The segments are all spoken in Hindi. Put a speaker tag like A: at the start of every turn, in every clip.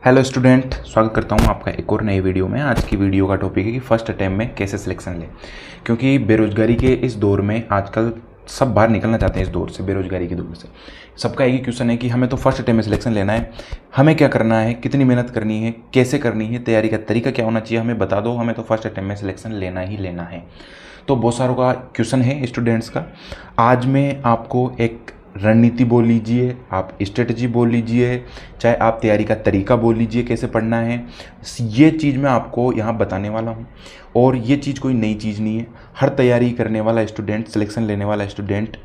A: हेलो स्टूडेंट, स्वागत करता हूं आपका एक और नए वीडियो में। आज की वीडियो का टॉपिक है कि फर्स्ट अटेम्प्ट में कैसे सिलेक्शन लें, क्योंकि बेरोजगारी के इस दौर में आजकल सब बाहर निकलना चाहते हैं। इस दौर से, बेरोजगारी के दौर से सबका एक ही क्वेश्चन है कि हमें तो फर्स्ट अटेम्प्ट में सिलेक्शन लेना है, हमें क्या करना है, कितनी मेहनत करनी है, कैसे करनी है, तैयारी का तरीका क्या होना चाहिए, हमें बता दो, हमें तो फर्स्ट अटेम्प्ट में सिलेक्शन लेना ही लेना है। तो बहुत सारों का क्वेश्चन है स्टूडेंट्स का। आज मैं आपको एक रणनीति बोल लीजिए, आप स्ट्रेटजी बोल लीजिए, चाहे आप तैयारी का तरीका बोल लीजिए, कैसे पढ़ना है, ये चीज़ मैं आपको यहाँ बताने वाला हूँ। और ये चीज़ कोई नई चीज़ नहीं है। हर तैयारी करने वाला स्टूडेंट, सिलेक्शन लेने वाला स्टूडेंट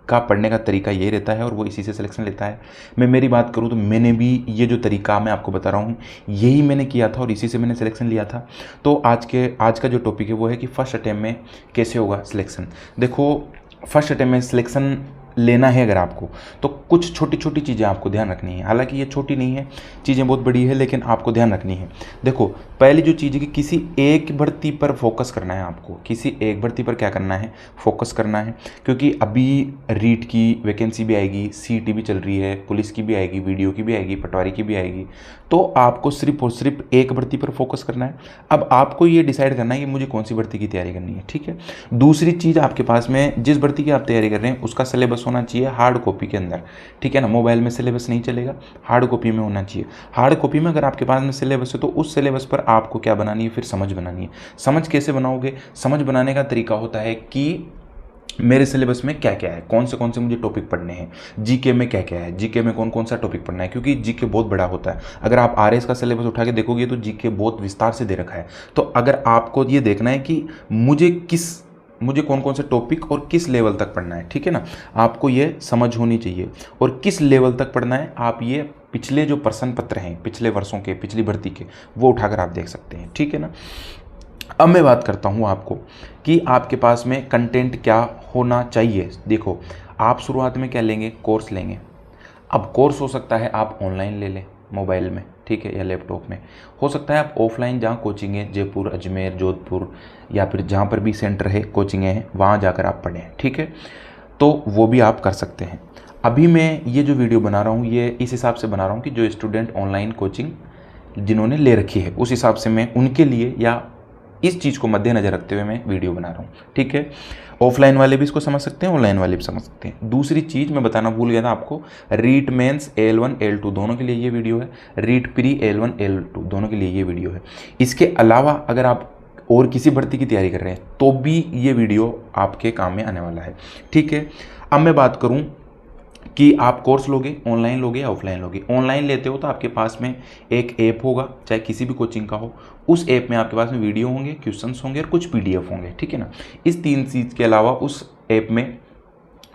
A: का पढ़ने का तरीका ये रहता है और वो इसी से सिलेक्शन लेता है। मैं मेरी बात करूँ तो मैंने भी ये जो तरीका मैं आपको बता रहा हूँ यही मैंने किया था और इसी से मैंने सिलेक्शन लिया था। तो आज का जो टॉपिक है वो है कि फर्स्ट अटेम्प्ट में कैसे होगा सिलेक्शन। देखो, फर्स्ट अटेम्प्ट में सिलेक्शन लेना है अगर आपको, तो कुछ छोटी छोटी चीज़ें आपको ध्यान रखनी है। हालांकि ये छोटी नहीं है, चीज़ें बहुत बड़ी है, लेकिन आपको ध्यान रखनी है। देखो, पहली जो चीज़ है कि किसी एक भर्ती पर फोकस करना है आपको। किसी एक भर्ती पर क्या करना है, फोकस करना है। क्योंकि अभी रीट की वैकेंसी भी आएगी, सीईटी भी चल रही है, पुलिस की भी आएगी, वीडियो की भी आएगी, पटवारी की भी आएगी। तो आपको सिर्फ और सिर्फ एक भर्ती पर फोकस करना है। अब आपको ये डिसाइड करना है कि मुझे कौन सी भर्ती की तैयारी करनी है, ठीक है। दूसरी चीज़, आपके पास में जिस भर्ती की आप तैयारी कर रहे हैं उसका सिलेबस होना चाहिए हार्ड कॉपी के अंदर, ठीक है ना। मोबाइल में सिलेबस नहीं चलेगा, हार्ड कॉपी में होना चाहिए। हार्ड कॉपी में अगर आपके पास में सिलेबस है तो उस सिलेबस पर आपको क्या बनानी है, फिर समझ बनानी है। समझ कैसे बनाओगे? समझ बनाने का तरीका होता है कि मेरे सिलेबस में क्या क्या है, कौन से मुझे टॉपिक पढ़ने हैं, जीके में क्या क्या है, जीके में कौन कौन सा टॉपिक पढ़ना है। क्योंकि जीके बहुत बड़ा होता है। अगर आप आरएस का सिलेबस उठा के देखोगे तो जीके बहुत विस्तार से दे रखा है। तो अगर आपको ये देखना है कि मुझे कौन कौन से टॉपिक और किस लेवल तक पढ़ना है, ठीक है ना, आपको ये समझ होनी चाहिए। और किस लेवल तक पढ़ना है, आप ये पिछले जो प्रश्न पत्र हैं, पिछले वर्षों के, पिछली भर्ती के, वो उठाकर आप देख सकते हैं, ठीक है ना। अब मैं बात करता हूँ आपको कि आपके पास में कंटेंट क्या होना चाहिए। देखो, आप शुरुआत में क्या लेंगे, कोर्स लेंगे। अब कोर्स हो सकता है आप ऑनलाइन ले लें, मोबाइल में, ठीक है, या लैपटॉप में। हो सकता है आप ऑफलाइन, जहाँ कोचिंग है, जयपुर, अजमेर, जोधपुर, या फिर जहाँ पर भी सेंटर है, कोचिंग है, वहाँ जाकर आप पढ़ें, ठीक है। तो वो भी आप कर सकते हैं। अभी मैं ये जो वीडियो बना रहा हूँ ये इस हिसाब से बना रहा हूँ कि जो स्टूडेंट ऑनलाइन कोचिंग जिन्होंने ले रखी है उस हिसाब से मैं उनके लिए, या इस चीज़ को मद्देनजर रखते हुए मैं वीडियो बना रहा हूँ, ठीक है। ऑफलाइन वाले भी इसको समझ सकते हैं, ऑनलाइन वाले भी समझ सकते हैं। दूसरी चीज़ मैं बताना भूल गया था आपको, रीट मेंस L1 L2 दोनों के लिए ये वीडियो है, रीट प्री L1 L2 दोनों के लिए ये वीडियो है। इसके अलावा अगर आप और किसी भर्ती की तैयारी कर रहे हैं तो भी ये वीडियो आपके काम में आने वाला है, ठीक है। अब मैं बात करूँ कि आप कोर्स लोगे, ऑनलाइन लोगे या ऑफलाइन लोगे। ऑनलाइन लेते हो तो आपके पास में एक ऐप होगा, चाहे किसी भी कोचिंग का हो। उस ऐप में आपके पास में वीडियो होंगे, क्वेश्चंस होंगे और कुछ पीडीएफ होंगे, ठीक है ना। इस तीन चीज़ के अलावा उस ऐप में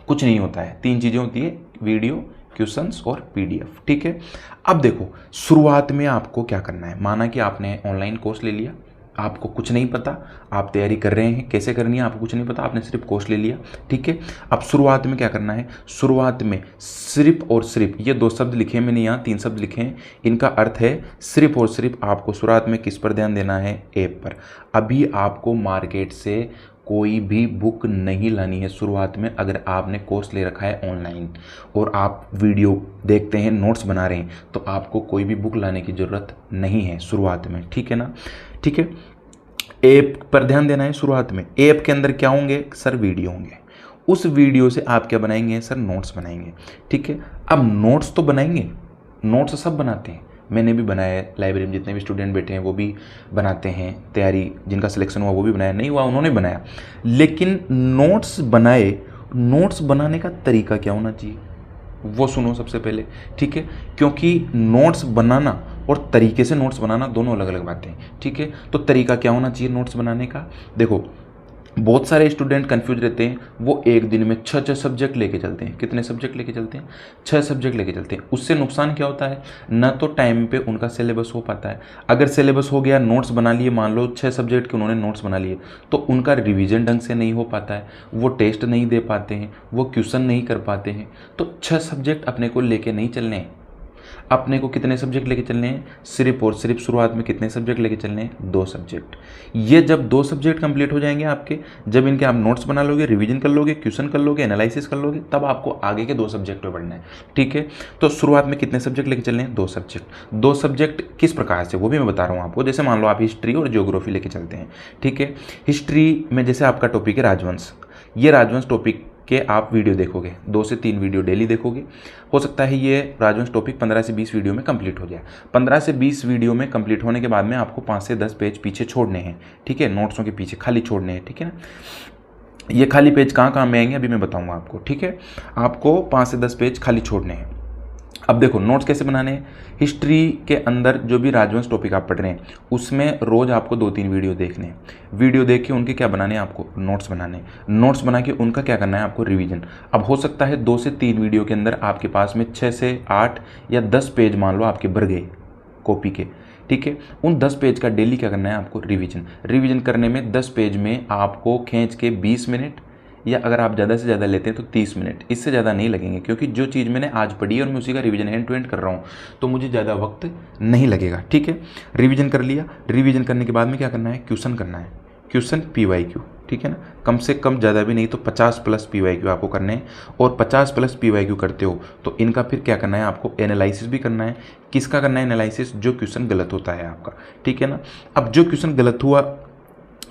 A: कुछ नहीं होता है। तीन चीज़ें होती है, वीडियो, क्वेश्चंस और पीडीएफ, ठीक है। अब देखो, शुरुआत में आपको क्या करना है। माना कि आपने ऑनलाइन कोर्स ले लिया, आपको कुछ नहीं पता, आप तैयारी कर रहे हैं, कैसे करनी है आपको कुछ नहीं पता, आपने सिर्फ कोर्स ले लिया, ठीक है। अब शुरुआत में क्या करना है, शुरुआत में सिर्फ और सिर्फ, ये दो शब्द लिखे हैं मैंने यहाँ, तीन शब्द लिखे हैं, इनका अर्थ है सिर्फ और सिर्फ आपको शुरुआत में किस पर ध्यान देना है, ऐप पर। अभी आपको मार्केट से कोई भी बुक नहीं लानी है शुरुआत में। अगर आपने कोर्स ले रखा है ऑनलाइन और आप वीडियो देखते हैं, नोट्स बना रहे हैं, तो आपको कोई भी बुक लाने की ज़रूरत नहीं है शुरुआत में, ठीक है ना, ठीक है। ऐप पर ध्यान देना है शुरुआत में। ऐप के अंदर क्या होंगे सर, वीडियो होंगे। उस वीडियो से आप क्या बनाएंगे सर, नोट्स बनाएंगे, ठीक है। अब नोट्स तो बनाएंगे, नोट्स सब बनाते हैं, मैंने भी बनाया है, लाइब्रेरी में जितने भी स्टूडेंट बैठे हैं वो भी बनाते हैं, तैयारी जिनका सिलेक्शन हुआ वो भी बनाया, नहीं हुआ उन्होंने बनाया। लेकिन नोट्स बनाए, नोट्स बनाने का तरीका क्या होना चाहिए वो सुनो सबसे पहले, ठीक है। क्योंकि नोट्स बनाना और तरीके से नोट्स बनाना दोनों अलग अलग बातें हैं, ठीक है। तो तरीका क्या होना चाहिए नोट्स बनाने का। देखो, बहुत सारे स्टूडेंट कंफ्यूज रहते हैं, वो एक दिन में 6 सब्जेक्ट लेके चलते हैं। कितने सब्जेक्ट लेके चलते हैं, 6 सब्जेक्ट लेके चलते हैं। उससे नुकसान क्या होता है, ना तो टाइम पे उनका सिलेबस हो पाता है। अगर सिलेबस हो गया, नोट्स बना लिए, मान लो 6 सब्जेक्ट के उन्होंने नोट्स बना लिए, तो उनका रिवीजन ढंग से नहीं हो पाता है, वो टेस्ट नहीं दे पाते हैं, वो क्वेश्चन नहीं कर पाते हैं। तो 6 सब्जेक्ट अपने को लेके नहीं चलने हैं। अपने को कितने सब्जेक्ट लेके चलने हैं, सिर्फ और सिर्फ शुरुआत में कितने सब्जेक्ट लेके चलने हैं, 2 सब्जेक्ट। ये जब 2 सब्जेक्ट कंप्लीट हो जाएंगे आपके, जब इनके आप नोट्स बना लोगे, रिवीजन कर लोगे, क्वेश्चन कर लोगे, एनालिसिस कर लोगे, तब आपको आगे के 2 सब्जेक्ट पे बढ़ना है। ठीक है, तो शुरुआत में कितने सब्जेक्ट लेके चलने हैं, 2 सब्जेक्ट। 2 सब्जेक्ट किस प्रकार से, वो भी मैं बता रहा हूँ आपको। जैसे मान लो आप हिस्ट्री और ज्योग्राफी लेके चलते हैं। ठीक है, हिस्ट्री में जैसे आपका टॉपिक है राजवंश, ये राजवंश टॉपिक के आप वीडियो देखोगे, 2 से 3 वीडियो डेली देखोगे। हो सकता है ये राजवंश टॉपिक 15 से 20 वीडियो में कंप्लीट हो जाए। 15 से 20 वीडियो में कंप्लीट होने के बाद में आपको 5 से 10 पेज पीछे छोड़ने हैं। ठीक है, नोट्सों के पीछे खाली छोड़ने हैं। ठीक है ना, ये खाली पेज कहाँ कहाँ में आएंगे अभी मैं बताऊंगा आपको। ठीक है, आपको 5 से 10 पेज खाली छोड़ने हैं। अब देखो नोट्स कैसे बनाने हैं। हिस्ट्री के अंदर जो भी राजवंश टॉपिक आप पढ़ रहे हैं उसमें रोज आपको 2-3 वीडियो देखने हैं। वीडियो देख के उनके क्या बनाने हैं, आपको नोट्स बनाने हैं। नोट्स बना के उनका क्या करना है, आपको रिवीजन। अब हो सकता है 2 से 3 वीडियो के अंदर आपके पास में 6 से 8 या 10 पेज मान लो आपके भर गए कॉपी के। ठीक है, उन 10 पेज का डेली क्या करना है, आपको रिवीजन। रिवीजन करने में 10 पेज में आपको खींच के 20 मिनट, या अगर आप ज़्यादा से ज़्यादा लेते हैं तो 30 मिनट, इससे ज़्यादा नहीं लगेंगे। क्योंकि जो चीज़ मैंने आज पढ़ी है और मैं उसी का रिवीजन एंड टू एंड कर रहा हूँ, तो मुझे ज़्यादा वक्त नहीं लगेगा। ठीक है, रिवीजन कर लिया। रिवीजन करने के बाद में क्या करना है, क्वेश्चन करना है। Question PYQ। ठीक है ना, कम से कम ज़्यादा भी नहीं तो 50+ PYQ आपको करने हैं। और 50+ PYQ करते हो तो इनका फिर क्या करना है, आपको एनालिसिस भी करना है। किसका करना है एनालिसिस, जो क्वेश्चन गलत होता है आपका। ठीक है ना, अब जो क्वेश्चन गलत हुआ,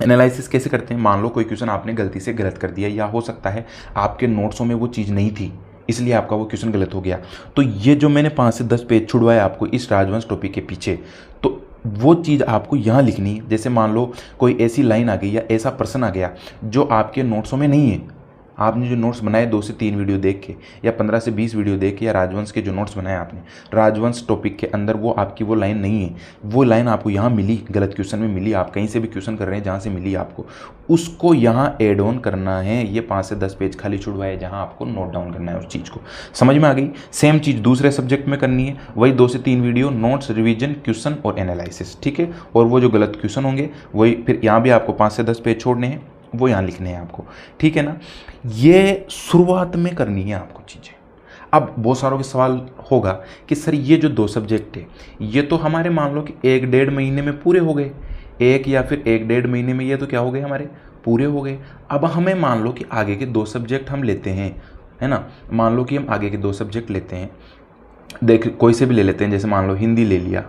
A: एनालिसिस कैसे करते हैं। मान लो कोई क्वेश्चन आपने गलती से गलत कर दिया, या हो सकता है आपके नोट्सों में वो चीज़ नहीं थी, इसलिए आपका वो क्वेश्चन गलत हो गया। तो ये जो मैंने 5 से 10 पेज छुड़वाया आपको इस राजवंश टॉपिक के पीछे, तो वो चीज़ आपको यहाँ लिखनी है। जैसे मान लो कोई ऐसी लाइन आ गई या ऐसा प्रश्न आ गया जो आपके नोट्सों में नहीं है। आपने जो नोट्स बनाए 2 से 3 वीडियो देख के, या 15 से 20 वीडियो देख के, या राजवंश के जो नोट्स बनाए आपने, राजवंश टॉपिक के अंदर वो आपकी वो लाइन नहीं है। वो लाइन आपको यहाँ मिली, गलत क्वेश्चन में मिली, आप कहीं से भी क्वेश्चन कर रहे हैं जहाँ से मिली आपको, उसको यहाँ एड ऑन करना है। ये 5 से 10 पेज खाली छुड़वाए जहाँ आपको नोट डाउन करना है उस चीज़ को। समझ में आ गई। सेम चीज़ दूसरे सब्जेक्ट में करनी है, वही 2 से 3 वीडियो, नोट्स, रिवीजन, क्वेश्चन और एनालिसिस। ठीक है, और वो जो गलत क्वेश्चन होंगे वही फिर यहाँ भी आपको 5 से 10 पेज छोड़ने हैं, वो यहाँ लिखने हैं आपको। ठीक है ना, ये शुरुआत में करनी है आपको चीज़ें। अब बहुत सारों के सवाल होगा कि सर ये जो 2 सब्जेक्ट है ये तो हमारे मान लो कि 1-1.5 महीने में पूरे हो गए, 1 या फिर 1-1.5 महीने में ये तो क्या हो गए, हमारे पूरे हो गए। अब हमें मान लो कि आगे के 2 सब्जेक्ट हम लेते हैं, है ना, मान लो कि हम आगे के 2 सब्जेक्ट लेते हैं, देख कोई से भी ले लेते हैं। जैसे मान लो हिंदी ले लिया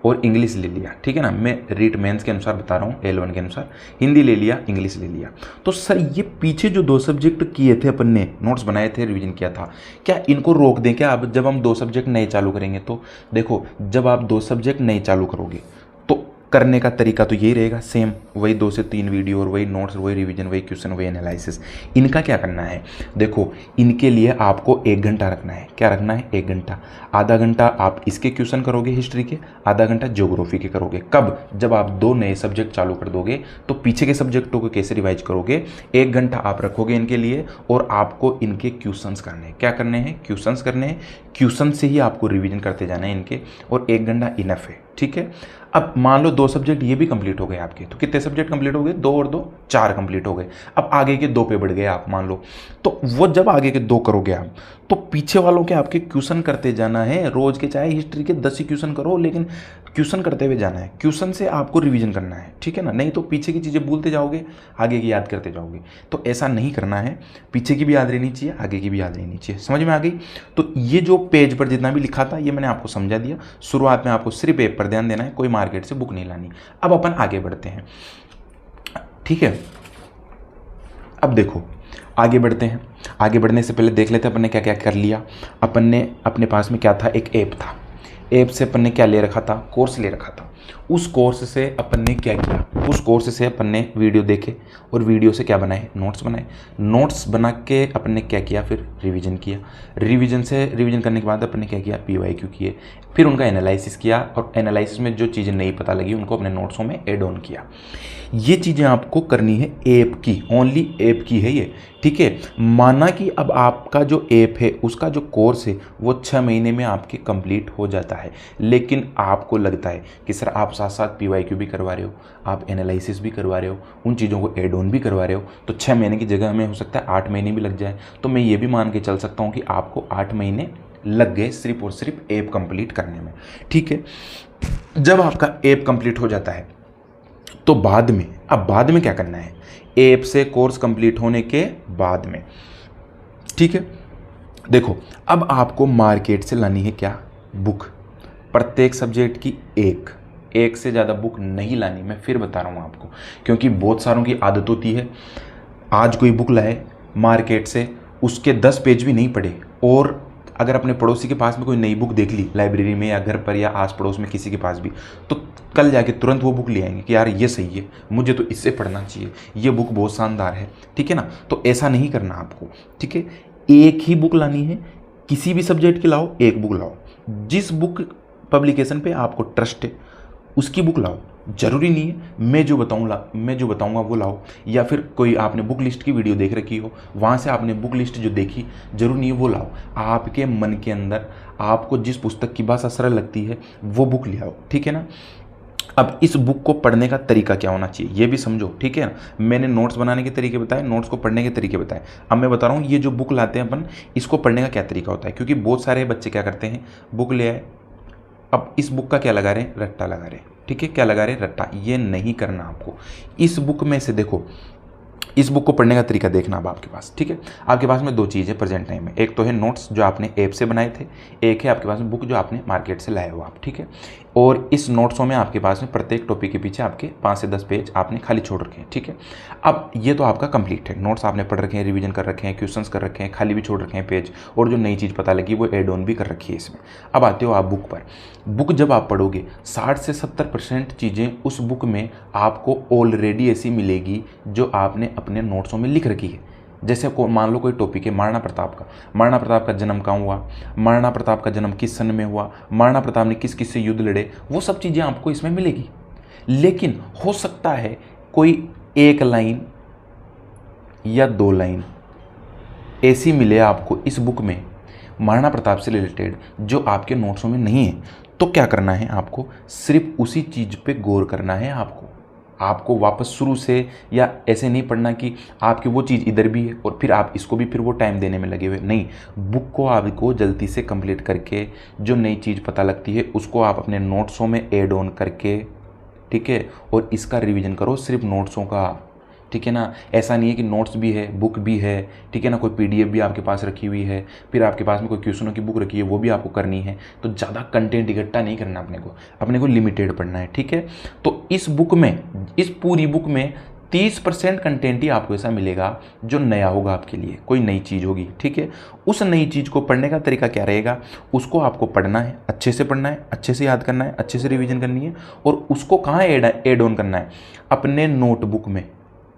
A: और इंग्लिश ले लिया। ठीक है ना, मैं रीट मेंस के अनुसार बता रहा हूँ, L1 के अनुसार। हिंदी ले लिया, इंग्लिश ले लिया। तो सर ये पीछे जो 2 सब्जेक्ट किए थे अपन ने, नोट्स बनाए थे, रिवीजन किया था, क्या इनको रोक दें क्या अब जब हम 2 सब्जेक्ट नए चालू करेंगे। तो देखो जब आप 2 सब्जेक्ट नए चालू करोगे तो करने का तरीका तो यही रहेगा सेम, वही 2 से 3 वीडियो और वही नोट्स, वही रिवीजन, वही क्वेश्चन, वही एनालिसिस। इनका क्या करना है, देखो इनके लिए आपको 1 घंटा रखना है। क्या रखना है, 1 घंटा। आधा घंटा आप इसके क्वेश्चन करोगे हिस्ट्री के, आधा घंटा ज्योग्राफी के करोगे। कब, जब आप 2 नए सब्जेक्ट चालू कर दोगे तो पीछे के सब्जेक्टों को कैसे रिवाइज करोगे। 1 घंटा आप रखोगे इनके लिए और आपको इनके क्वेश्चंस करने हैं। क्या करने हैं, क्वेश्चंस करने हैं। क्वेश्चन से ही आपको रिवीजन करते जाना है इनके, और 1 घंटा इनफ है। ठीक है, अब मान लो 2 सब्जेक्ट ये भी कंप्लीट हो गए आपके, तो कितने सब्जेक्ट कंप्लीट हो गए, 2 और 2 4 कंप्लीट हो गए। अब आगे के 2 पे बढ़ गए आप मान लो, तो वो जब आगे के 2 करोगे आप तो पीछे वालों के आपके क्वेश्चन करते जाना है। रोज के चाहे हिस्ट्री के 10 ही क्वेश्चन करो, लेकिन क्वेश्चन करते हुए जाना है। क्वेश्चन से आपको रिवीजन करना है। ठीक है ना, नहीं तो पीछे की चीज़ें भूलते जाओगे, आगे की याद करते जाओगे। तो ऐसा नहीं करना है, पीछे की भी याद रहनी चाहिए, आगे की भी याद रहनी चाहिए। समझ में आ गई। तो ये जो पेज पर जितना भी लिखा था ये मैंने आपको समझा दिया। शुरुआत में आपको सिर्फ पेज पर ध्यान देना है, कोई मार्केट से बुक नहीं लानी। अब अपन आगे बढ़ते हैं। ठीक है, अब देखो आगे बढ़ते हैं। आगे बढ़ने से पहले देख लेते हैं अपन ने क्या क्या कर लिया। अपन ने अपने पास में क्या था, एक ऐप था। ऐप से अपन ने क्या ले रखा था, कोर्स ले रखा था। उस कोर्स से अपन ने क्या किया, उस कोर्स से अपन ने वीडियो देखे और वीडियो से क्या बनाए, नोट्स बनाए। नोट्स बना के अपन ने क्या किया, फिर रिवीजन किया। रिवीजन करने के बाद अपन ने क्या किया, PYQ किए। फिर उनका एनालिसिस किया और एनालिसिस में जो चीज़ें नहीं पता लगी उनको अपने नोट्सों में ऐड ऑन किया। ये चीज़ें आपको करनी है ऐप की, ओनली ऐप की है ये। ठीक है, माना कि अब आपका जो ऐप है उसका जो कोर्स है वो 6 महीने में आपके कंप्लीट हो जाता है, लेकिन आपको लगता है कि सर आप साथ साथ PYQ भी करवा रहे हो, आप एनालिसिस भी करवा रहे हो, उन चीज़ों को ऐड ऑन भी करवा रहे हो, तो 6 महीने की जगह हमें हो सकता है 8 महीने भी लग जाए। तो मैं ये भी मान के चल सकता हूँ कि आपको 8 महीने लग गए सिर्फ और सिर्फ ऐप कंप्लीट करने में। ठीक है, जब आपका ऐप कंप्लीट हो जाता है तो बाद में क्या करना है, ऐप से कोर्स कंप्लीट होने के बाद में, ठीक है, देखो अब आपको मार्केट से लानी है क्या, बुक, प्रत्येक सब्जेक्ट की एक से ज़्यादा बुक नहीं लानी। मैं फिर बता रहा हूँ आपको, क्योंकि बहुत सारों की आदत होती है आज कोई बुक लाए मार्केट से, उसके 10 पेज भी नहीं पढ़े, और अगर अपने पड़ोसी के पास में कोई नई बुक देख ली लाइब्रेरी में या घर पर या आस पड़ोस में किसी के पास भी, तो कल जाके तुरंत वो बुक ले आएंगे कि यार ये सही है, मुझे तो इससे पढ़ना चाहिए, ये बुक बहुत शानदार है। ठीक है ना, तो ऐसा नहीं करना आपको। ठीक है, एक ही बुक लानी है, किसी भी सब्जेक्ट की लाओ, एक बुक लाओ, जिस बुक पब्लिकेशन पे आपको ट्रस्ट है उसकी बुक लाओ। जरूरी नहीं है मैं जो बताऊंगा वो लाओ, या फिर कोई आपने बुक लिस्ट की वीडियो देख रखी हो वहाँ से आपने बुक लिस्ट जो देखी, जरूरी नहीं है वो लाओ। आपके मन के अंदर आपको जिस पुस्तक की भाषा सरल लगती है वो बुक ले आओ। ठीक है ना, अब इस बुक को पढ़ने का तरीका क्या होना चाहिए ये भी समझो। ठीक है ना, मैंने नोट्स बनाने के तरीके बताए, नोट्स को पढ़ने के तरीके बताए, अब मैं बता रहा हूँ ये जो बुक लाते हैं अपन, इसको पढ़ने का क्या तरीका होता है। क्योंकि बहुत सारे बच्चे क्या करते हैं, बुक ले आए, अब इस बुक का क्या लगा रहे हैं, रट्टा लगा रहे हैं। ठीक है, क्या लगा रहे हैं, रट्टा। ये नहीं करना आपको। इस बुक में से देखो, इस बुक को पढ़ने का तरीका देखना अब आपके पास। ठीक है, आपके पास में दो चीज़ है प्रेजेंट टाइम में, एक तो है नोट्स जो आपने ऐप से बनाए थे, एक है आपके पास में बुक जो आपने मार्केट से लाए हो आप। ठीक है, और इस नोट्सों में आपके पास में प्रत्येक टॉपिक के पीछे आपके 5 से 10 पेज आपने खाली छोड़ रखे हैं। ठीक है, अब ये तो आपका कंप्लीट है, नोट्स आपने पढ़ रखे हैं, रिवीजन कर रखे हैं, क्वेश्चंस कर रखे हैं, खाली भी छोड़ रखे हैं पेज, और जो नई चीज़ पता लगी वो एड ऑन भी कर रखी है इसमें। अब आते हो आप बुक पर। बुक जब आप पढ़ोगे 60 से 70% चीज़ें उस बुक में आपको ऑलरेडी ऐसी मिलेगी जो आपने अपने नोट्सों में लिख रखी है। जैसे को मान लो कोई टॉपिक है महाराणा प्रताप का जन्म कहाँ हुआ, महाराणा प्रताप का जन्म किस सन में हुआ, महाराणा प्रताप ने किस किस से युद्ध लड़े, वो सब चीज़ें आपको इसमें मिलेगी। लेकिन हो सकता है कोई एक लाइन या 2 लाइन ऐसी मिले आपको इस बुक में महाराणा प्रताप से रिलेटेड जो आपके नोट्सों में नहीं है। तो क्या करना है आपको, सिर्फ उसी चीज़ पे गौर करना है आपको वापस शुरू से, या ऐसे नहीं पढ़ना कि आपकी वो चीज़ इधर भी है और फिर आप इसको भी फिर वो टाइम देने में लगे हुए। नहीं, बुक को आपको जल्दी से कंप्लीट करके जो नई चीज़ पता लगती है उसको आप अपने नोट्सों में ऐड ऑन करके, ठीक है, और इसका रिवीजन करो सिर्फ नोट्सों का। ठीक है ना, ऐसा नहीं है कि नोट्स भी है बुक भी है, ठीक है ना, कोई पीडीएफ भी आपके पास रखी हुई है, फिर आपके पास में कोई क्वेश्चनों की बुक रखी है वो भी आपको करनी है। तो ज़्यादा कंटेंट इकट्ठा नहीं करना अपने को लिमिटेड पढ़ना है। ठीक है, तो इस बुक में, इस पूरी बुक में 30% कंटेंट ही आपको ऐसा मिलेगा जो नया होगा आपके लिए, कोई नई चीज़ होगी। ठीक है, उस नई चीज़ को पढ़ने का तरीका क्या रहेगा, उसको आपको पढ़ना है, अच्छे से पढ़ना है, अच्छे से याद करना है, अच्छे से रिवीजन करनी है, और उसको कहाँ ऐड ऑन करना है, अपने नोटबुक में,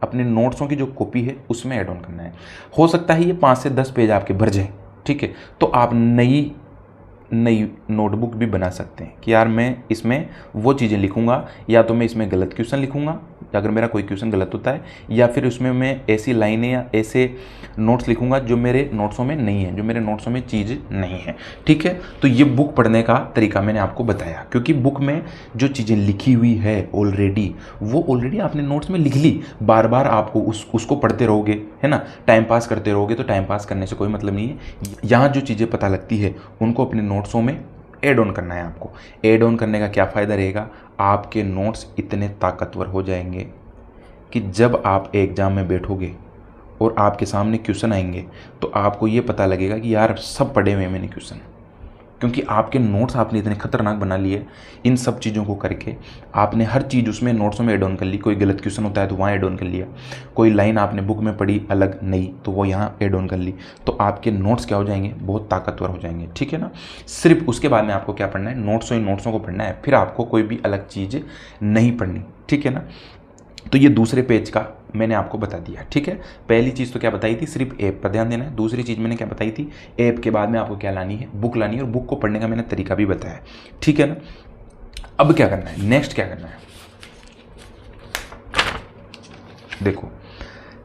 A: अपने नोट्सों की जो कॉपी है उसमें ऐड ऑन करना है। हो सकता है ये 5 से 10 पेज आपके भर जाए। ठीक है, तो आप नई नोटबुक भी बना सकते हैं कि यार मैं इसमें वो चीज़ें लिखूंगा, या तो मैं इसमें गलत क्वेश्चन लिखूंगा अगर मेरा कोई क्वेश्चन गलत होता है, या फिर उसमें मैं ऐसी लाइनें या ऐसे नोट्स लिखूंगा जो मेरे नोट्सों में नहीं है, जो मेरे नोट्सों में चीज़ नहीं है। ठीक है, तो ये बुक पढ़ने का तरीका मैंने आपको बताया, क्योंकि बुक में जो चीज़ें लिखी हुई है ऑलरेडी, वो ऑलरेडी आपने नोट्स में लिख ली, बार बार आपको उसको पढ़ते रहोगे, है ना, टाइम पास करते रहोगे, तो टाइम पास करने से कोई मतलब नहीं है। यहाँ जो चीज़ें पता लगती है उनको अपने नोट्सों में ऐड ऑन करना है आपको। ऐड ऑन करने का क्या फ़ायदा रहेगा, आपके नोट्स इतने ताकतवर हो जाएंगे कि जब आप एग्ज़ाम में बैठोगे और आपके सामने क्वेश्चन आएंगे तो आपको ये पता लगेगा कि यार सब पढ़े हुए मैंने क्वेश्चन, क्योंकि आपके नोट्स आपने इतने खतरनाक बना लिए। इन सब चीज़ों को करके आपने हर चीज़ उसमें नोट्सों में ऐड ऑन कर ली। कोई गलत क्वेश्चन होता है तो वहाँ ऐड ऑन कर लिया, कोई लाइन आपने बुक में पढ़ी अलग नहीं तो वो यहाँ ऐड ऑन कर ली, तो आपके नोट्स क्या हो जाएंगे, बहुत ताकतवर हो जाएंगे। ठीक है ना, सिर्फ उसके बाद में आपको क्या पढ़ना है, नोट्सों को पढ़ना है, फिर आपको कोई भी अलग चीज़ नहीं पढ़नी। ठीक है ना, तो ये दूसरे पेज का मैंने आपको बता दिया। ठीक है, पहली चीज़ तो क्या बताई थी, सिर्फ ऐप पर ध्यान देना है। दूसरी चीज़ मैंने क्या बताई थी, ऐप के बाद में आपको क्या लानी है, बुक लानी है, और बुक को पढ़ने का मैंने तरीका भी बताया। ठीक है ना, अब क्या करना है, नेक्स्ट क्या करना है, देखो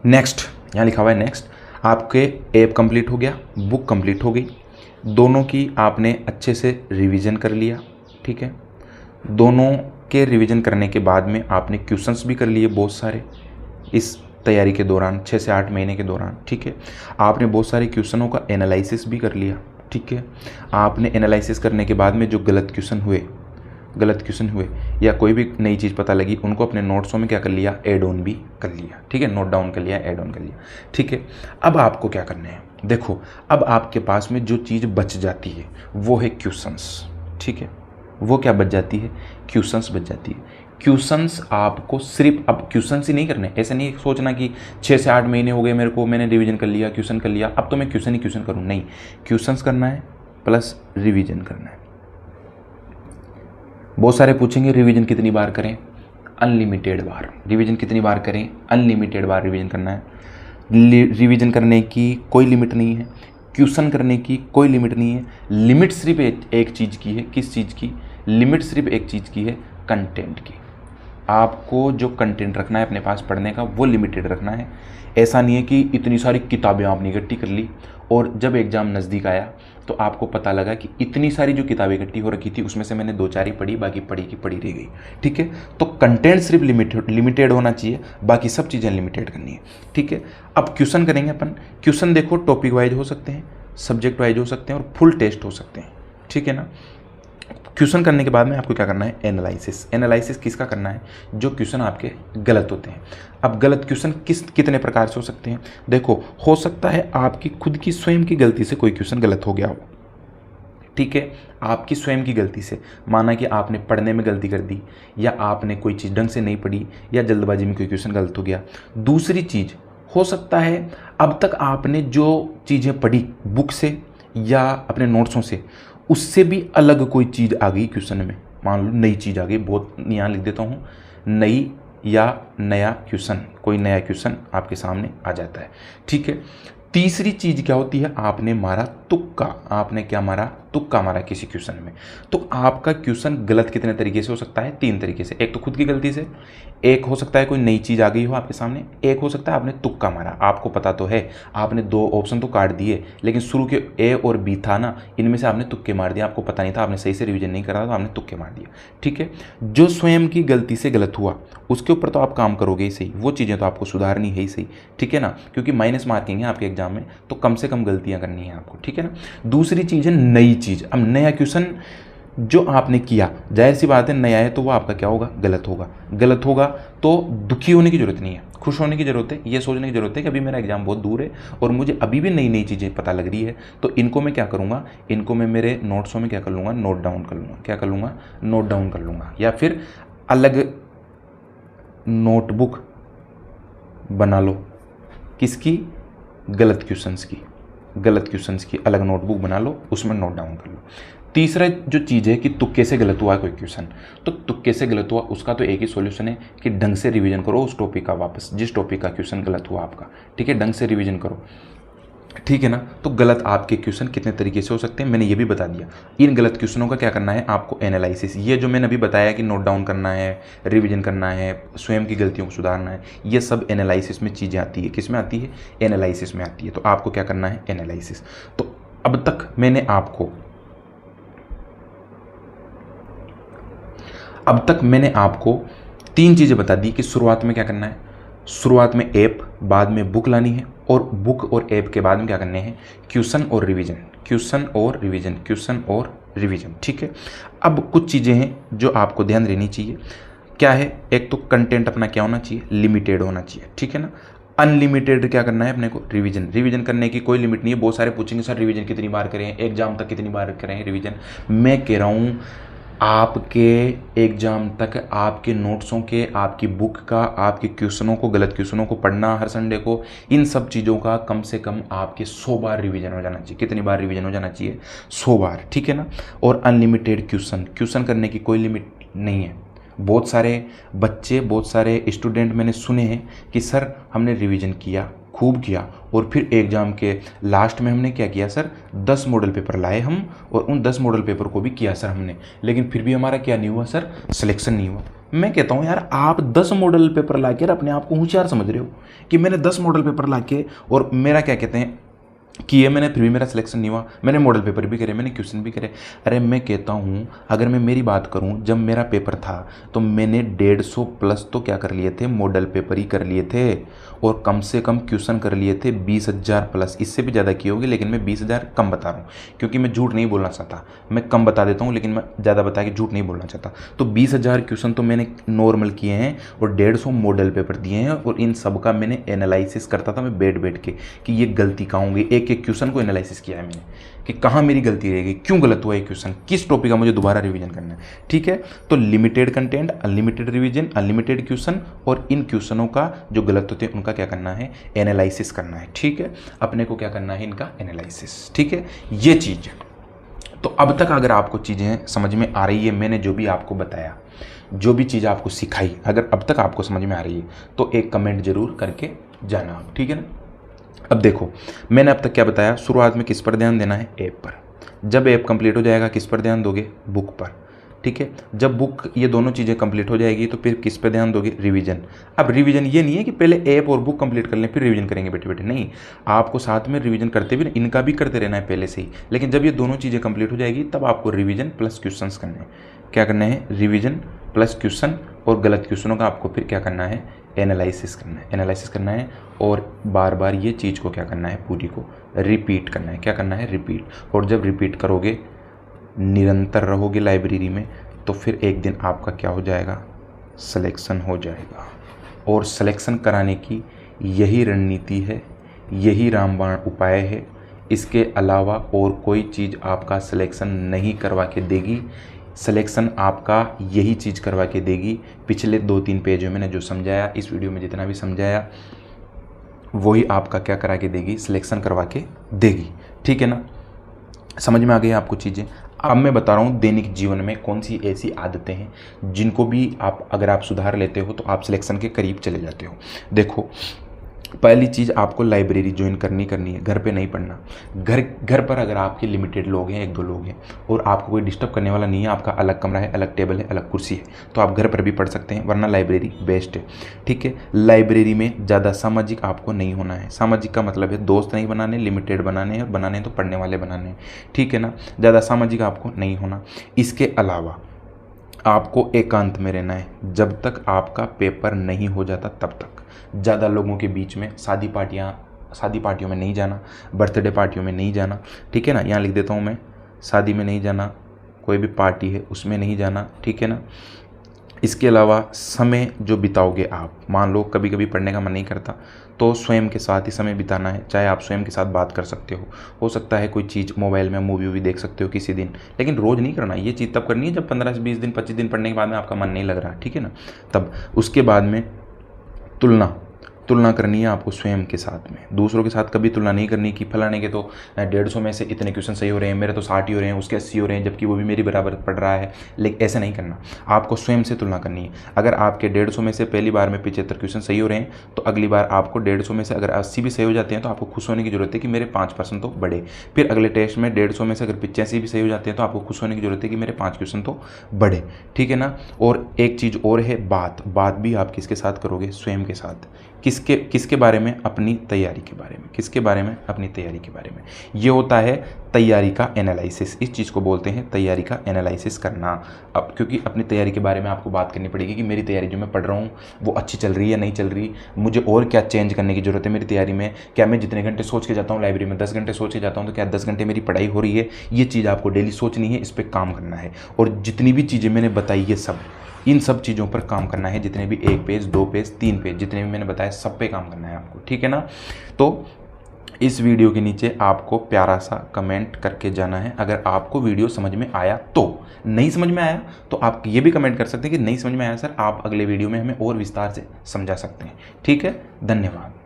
A: नेक्स्ट यहाँ लिखा हुआ है नेक्स्ट। आपके ऐप कंप्लीट हो गया, बुक कंप्लीट हो गई, दोनों की आपने अच्छे से रिवीजन कर लिया। ठीक है, दोनों के रिवीजन करने के बाद में आपने क्वेश्चंस भी कर लिए बहुत सारे इस तैयारी के दौरान, 6 से 8 महीने के दौरान। ठीक है, आपने बहुत सारे क्वेश्चनों का एनालिसिस भी कर लिया। ठीक है। आपने एनालिसिस करने के बाद में जो गलत क्वेश्चन हुए या कोई भी नई चीज़ पता लगी, उनको अपने नोट्सों में क्या कर लिया, ऐड ऑन भी कर लिया, ठीक है, नोट डाउन कर लिया, ऐड ऑन कर लिया, ठीक है। अब आपको क्या करना है, देखो अब आपके पास में जो चीज़ बच जाती है वो है क्वेश्चंस, ठीक है। वो क्या बच जाती है, क्वेश्चंस बच जाती है। क्वेश्चंस आपको सिर्फ अब क्वेश्चंस ही नहीं करने, ऐसा नहीं सोचना कि 6 से 8 महीने हो गए मेरे को, मैंने रिवीजन कर लिया, क्वेश्चन कर लिया, अब तो मैं क्वेश्चन ही क्वेश्चन करूँ, नहीं, क्वेश्चंस करना है प्लस रिवीजन करना है। बहुत सारे पूछेंगे रिवीजन कितनी बार करें, अनलिमिटेड बार। रिवीजन कितनी बार करें, अनलिमिटेड बार रिवीजन करना है। रिवीजन करने की कोई लिमिट नहीं है, क्वेश्चन करने की कोई लिमिट नहीं है। लिमिट सिर्फ एक चीज़ की है, किस चीज़ की, लिमिट सिर्फ एक चीज़ की है, कंटेंट की। आपको जो कंटेंट रखना है अपने पास पढ़ने का वो लिमिटेड रखना है। ऐसा नहीं है कि इतनी सारी किताबें आपने इकट्ठी कर ली और जब एग्ज़ाम नज़दीक आया तो आपको पता लगा कि इतनी सारी जो किताबें इकट्ठी हो रखी थी उसमें से मैंने 2-4 ही पढ़ी, बाकी पढ़ी की पढ़ी रह गई, ठीक है। तो कंटेंट सिर्फ लिमिटेड होना चाहिए, बाकी सब चीज़ें लिमिटेड करनी है, ठीक है। अब क्वेश्चन करेंगे अपन। क्वेश्चन देखो टॉपिक वाइज हो सकते हैं, सब्जेक्ट वाइज हो सकते हैं और फुल टेस्ट हो सकते हैं, ठीक है ना। क्वेश्चन करने के बाद में आपको क्या करना है, एनालिसिस। एनालिसिस किसका करना है, जो क्वेश्चन आपके गलत होते हैं। अब गलत क्वेश्चन कितने प्रकार से हो सकते हैं, देखो हो सकता है आपकी खुद की स्वयं की गलती से कोई क्वेश्चन गलत हो गया हो, ठीक है। आपकी स्वयं की गलती से, माना कि आपने पढ़ने में गलती कर दी या आपने कोई चीज़ ढंग से नहीं पढ़ी या जल्दबाजी में कोई क्वेश्चन गलत हो गया। दूसरी चीज़ हो सकता है अब तक आपने जो चीज़ें पढ़ी बुक से या अपने नोट्सों से, उससे भी अलग कोई चीज़ आ गई क्वेश्चन में, मान लो नई चीज़ आ गई, बहुत यहाँ लिख देता हूँ, नई या नया क्वेश्चन, कोई नया क्वेश्चन आपके सामने आ जाता है, ठीक है। तीसरी चीज़ क्या होती है, आपने मारा तुक्का। आपने क्या मारा, तुक्का मारा किसी क्वेश्चन में। तो आपका क्वेश्चन गलत कितने तरीके से हो सकता है, 3 तरीके से। एक तो खुद की गलती से, एक हो सकता है कोई नई चीज़ आ गई हो आपके सामने, एक हो सकता है आपने तुक्का मारा। आपको पता तो है, आपने 2 ऑप्शन तो काट दिए, लेकिन शुरू के ए और बी था ना, इनमें से आपने तुक्के मार दिया। आपको पता नहीं था, आपने सही से रिवीजन नहीं करा तो आपने तुक्के मार दिया, ठीक है। जो स्वयं की गलती से गलत हुआ उसके ऊपर तो आप काम करोगे ही सही, वो चीज़ें तो आपको सुधारनी है ही सही, ठीक है ना, क्योंकि माइनस मार्किंग है आपके एग्जाम में, तो कम से कम गलतियाँ करनी है आपको, ठीक है ना। दूसरी चीज़ है नई चीज़। अब नया क्वेश्चन जो आपने किया, जाहिर सी बात है नया है तो वो आपका क्या होगा, गलत होगा। गलत होगा तो दुखी होने की ज़रूरत नहीं है, खुश होने की ज़रूरत है। ये सोचने की ज़रूरत है कि अभी मेरा एग्जाम बहुत दूर है और मुझे अभी भी नई नई चीज़ें पता लग रही है, तो इनको मैं क्या करूँगा, इनको मैं मेरे नोट्सों में क्या कर लूँगा, नोट डाउन कर लूँगा। क्या कर लूँगा, नोट डाउन कर लूँगा, या फिर अलग नोटबुक बना लो। किसकी, गलत क्वेश्चंस की, गलत क्वेश्चंस की अलग नोटबुक बना लो, उसमें नोट डाउन कर लो। तीसरा जो चीज़ है कि तुक्के से गलत हुआ है कोई क्वेश्चन, तो तुक्के से गलत हुआ उसका तो एक ही सॉल्यूशन है कि ढंग से रिवीजन करो उस टॉपिक का, वापस जिस टॉपिक का क्वेश्चन गलत हुआ आपका, ठीक है, ढंग से रिवीजन करो, ठीक है ना। तो गलत आपके क्वेश्चन कितने तरीके से हो सकते हैं मैंने ये भी बता दिया। इन गलत क्वेश्चनों का क्या करना है आपको, एनालिसिस। ये जो मैंने अभी बताया कि नोट डाउन करना है, रिवीजन करना है, स्वयं की गलतियों को सुधारना है, ये सब एनालिसिस में चीज़ें आती है। किस में आती है, एनालिसिस में आती है। तो आपको क्या करना है, एनालिसिस। तो अब तक मैंने आपको 3 चीज़ें बता दी कि शुरुआत में क्या करना है, शुरुआत में ऐप, बाद में बुक लानी है, और बुक और ऐप के बाद में क्या करने हैं, क्वेश्चन और रिवीजन, क्वेश्चन और रिवीजन, क्वेश्चन और रिवीजन, ठीक है। अब कुछ चीज़ें हैं जो आपको ध्यान देनी चाहिए। क्या है, एक तो कंटेंट अपना क्या होना चाहिए, लिमिटेड होना चाहिए, ठीक है ना। अनलिमिटेड क्या करना है अपने को, रिवीजन। रिवीजन करने की कोई लिमिट नहीं है। बहुत सारे पूछेंगे सर रिवीजन कितनी बार करें, एग्जाम तक कितनी बार करें रिवीजन। मैं कह रहा हूँ आपके एग्ज़ाम तक आपके नोट्सों के, आपकी बुक का, आपके क्वेश्चनों को, गलत क्वेश्चनों को पढ़ना हर संडे को, इन सब चीज़ों का कम से कम आपके 100 बार रिवीजन हो जाना चाहिए। कितनी बार रिवीजन हो जाना चाहिए, 100 बार, ठीक है ना। और अनलिमिटेड क्वेश्चन करने की कोई लिमिट नहीं है। बहुत सारे बच्चे, बहुत सारे स्टूडेंट मैंने सुने हैं कि सर हमने रिवीजन किया, खूब किया, और फिर एग्ज़ाम के लास्ट में हमने क्या किया सर, 10 मॉडल पेपर लाए हम, और उन 10 मॉडल पेपर को भी किया सर हमने, लेकिन फिर भी हमारा क्या नहीं हुआ सर, सिलेक्शन नहीं हुआ। मैं कहता हूँ यार आप 10 मॉडल पेपर ला के अपने आप को होशियार समझ रहे हो कि मैंने 10 मॉडल पेपर ला के और मेरा क्या कहते हैं किए मैंने, फिर भी मेरा सिलेक्शन नहीं हुआ। मैंने मॉडल पेपर भी करे, मैंने क्वेश्चन भी करे। अरे मैं कहता हूँ, अगर मैं मेरी बात करूँ, जब मेरा पेपर था तो मैंने 150 प्लस तो क्या कर लिए थे, मॉडल पेपर ही कर लिए थे, और कम से कम क्वेश्चन कर लिए थे 20,000 प्लस। इससे भी ज़्यादा किए होंगे, लेकिन मैं 20,000 कम बता रहा हूँ क्योंकि मैं झूठ नहीं बोलना चाहता। मैं कम बता देता हूँ, लेकिन मैं ज़्यादा बता के झूठ नहीं बोलना चाहता। तो 20,000 क्वेश्चन तो मैंने नॉर्मल किए हैं और 150 मॉडल पेपर दिए हैं, और इन सब का मैंने एनालिसिस करता था मैं बैठ के कि ये गलती कहाँ होंगी। एक एक क्वेश्चन को एनालिसिस किया है मैंने कि कहाँ मेरी गलती रहेगी, क्यों गलत हुआ ये क्वेश्चन, किस टॉपिक का मुझे दोबारा रिवीजन करना है। ठीक है, तो limited content, unlimited revision, unlimited question, और इन क्वेश्चनों का जो गलत होते हैं उनका क्या करना है, एनालिसिस करना है। ठीक है, अपने को क्या करना है, इनका एनालिसिस। ठीक है, ये चीज़। तो अब तक अगर आपको चीज़ें समझ में आ रही है, मैंने जो भी आपको बताया, जो भी चीज़ आपको सिखाई, अगर अब तक आपको समझ में आ रही है तो एक कमेंट जरूर करके जाना आप। ठीक है ना। अब देखो, मैंने अब तक क्या बताया, शुरुआत में किस पर ध्यान देना है, ऐप पर। जब ऐप कंप्लीट हो जाएगा किस पर ध्यान दोगे, बुक पर। ठीक है, जब बुक, ये दोनों चीज़ें कंप्लीट हो जाएगी तो फिर किस पे ध्यान दोगे, रिवीजन। अब रिवीजन ये नहीं है कि पहले ऐप और बुक कंप्लीट कर लें फिर रिवीजन करेंगे बैठे बैठे, नहीं, आपको साथ में रिवीजन करते भी, इनका भी करते रहना है पहले से ही। लेकिन जब ये दोनों चीज़ें कंप्लीट हो जाएगी तब आपको रिवीजन प्लस क्वेश्चंस करने हैं। क्या करना है, रिवीजन प्लस क्वेश्चन, और गलत क्वेश्चनों का आपको फिर क्या करना है, एनालिसिस करना है। एनालिसिस करना है और बार बार ये चीज़ को क्या करना है, पूरी को रिपीट करना है। क्या करना है, रिपीट। और जब रिपीट करोगे, निरंतर रहोगे लाइब्रेरी में, तो फिर एक दिन आपका क्या हो जाएगा, सिलेक्शन हो जाएगा। और सिलेक्शन कराने की यही रणनीति है, यही रामबाण उपाय है। इसके अलावा और कोई चीज़ आपका सिलेक्शन नहीं करवा के देगी। सिलेक्शन आपका यही चीज़ करवा के देगी। पिछले 2-3 पेज में मैंने जो समझाया, इस वीडियो में जितना भी समझाया, वही आपका क्या करा के देगी, सिलेक्शन करवा के देगी। ठीक है ना, समझ में आ गई आपको चीज़ें। अब मैं बता रहा हूँ दैनिक जीवन में कौन सी ऐसी आदतें हैं जिनको भी आप, अगर आप सुधार लेते हो तो आप सिलेक्शन के करीब चले जाते हो। देखो, पहली चीज़ आपको लाइब्रेरी ज्वाइन करनी है, घर पे नहीं पढ़ना। घर पर अगर आपके लिमिटेड लोग हैं, 1-2 लोग हैं, और आपको कोई डिस्टर्ब करने वाला नहीं है, आपका अलग कमरा है, अलग टेबल है, अलग कुर्सी है, तो आप घर पर भी पढ़ सकते हैं, वरना लाइब्रेरी बेस्ट है। ठीक है, लाइब्रेरी में ज़्यादा सामाजिक आपको नहीं होना है। सामाजिक का मतलब है दोस्त नहीं बनाने, लिमिटेड बनाने हैं, और बनाने हैं तो पढ़ने वाले बनाने हैं। ठीक है ना, ज़्यादा सामाजिक आपको नहीं होना। इसके अलावा आपको एकांत में रहना है जब तक आपका पेपर नहीं हो जाता तब तक। ज़्यादा लोगों के बीच में, शादी पार्टियों में नहीं जाना, बर्थडे पार्टियों में नहीं जाना। ठीक है ना, यहाँ लिख देता हूँ मैं, शादी में नहीं जाना, कोई भी पार्टी है उसमें नहीं जाना। ठीक है ना। इसके अलावा समय जो बिताओगे आप, मान लो कभी कभी पढ़ने का मन नहीं करता, तो स्वयं के साथ ही समय बिताना है। चाहे आप स्वयं के साथ बात कर सकते हो सकता है कोई चीज़ मोबाइल में मूवी वूवी देख सकते हो किसी दिन, लेकिन रोज़ नहीं करना। ये चीज़ तब करनी है जब 15 से 20 दिन 25 दिन पढ़ने के बाद में आपका मन नहीं लग रहा। ठीक है ना, तब। उसके बाद में तुलना करनी है आपको स्वयं के साथ में, दूसरों के साथ कभी तुलना नहीं करनी कि फलाने के तो 150 में से इतने क्वेश्चन सही हो रहे हैं, मेरे तो 60 ही हो रहे हैं, उसके 80 हो रहे हैं, जबकि वो भी मेरी बराबर पढ़ रहा है। लेकिन ऐसा नहीं करना, आपको स्वयं से तुलना करनी है। अगर आपके 150 में से पहली बार में 75 क्वेश्चन सही हो रहे हैं, तो अगली बार आपको 150 में से अगर 80 भी सही हो जाते हैं तो आपको खुश होने की जरूरत है कि मेरे 5% तो बढ़े। फिर अगले टेस्ट में 150 में से अगर 85 भी सही हो जाते हैं तो आपको खुश होने की जरूरत है कि मेरे 5 क्वेश्चन तो बढ़े। ठीक है ना। और एक चीज़ और है, बात भी आप किसके साथ करोगे, स्वयं के साथ। किसके बारे में, अपनी तैयारी के बारे में। किसके बारे में, अपनी तैयारी के बारे में। ये होता है तैयारी का एनालिसिस। इस चीज़ को बोलते हैं तैयारी का एनालिसिस करना। अब क्योंकि अपनी तैयारी के बारे में आपको बात करनी पड़ेगी कि मेरी तैयारी जो मैं पढ़ रहा हूँ वो अच्छी चल रही है या नहीं चल रही, मुझे और क्या चेंज करने की ज़रूरत है मेरी तैयारी में। क्या मैं जितने घंटे सोच के जाता हूँ लाइब्रेरी में, 10 घंटे सोच के जाता हूँ, तो क्या 10 घंटे मेरी पढ़ाई हो रही है। ये चीज़ आपको डेली सोचनी है, इस पर काम करना है। और जितनी भी चीज़ें मैंने बताई है सब, इन सब चीज़ों पर काम करना है। जितने भी 1 पेज 2 पेज 3 पेज जितने भी मैंने बताया, सब पे काम करना है आपको। ठीक है ना। तो इस वीडियो के नीचे आपको प्यारा सा कमेंट करके जाना है अगर आपको वीडियो समझ में आया तो। नहीं समझ में आया तो आप ये भी कमेंट कर सकते हैं कि नहीं समझ में आया सर, आप अगले वीडियो में हमें और विस्तार से समझा सकते हैं। ठीक है, धन्यवाद।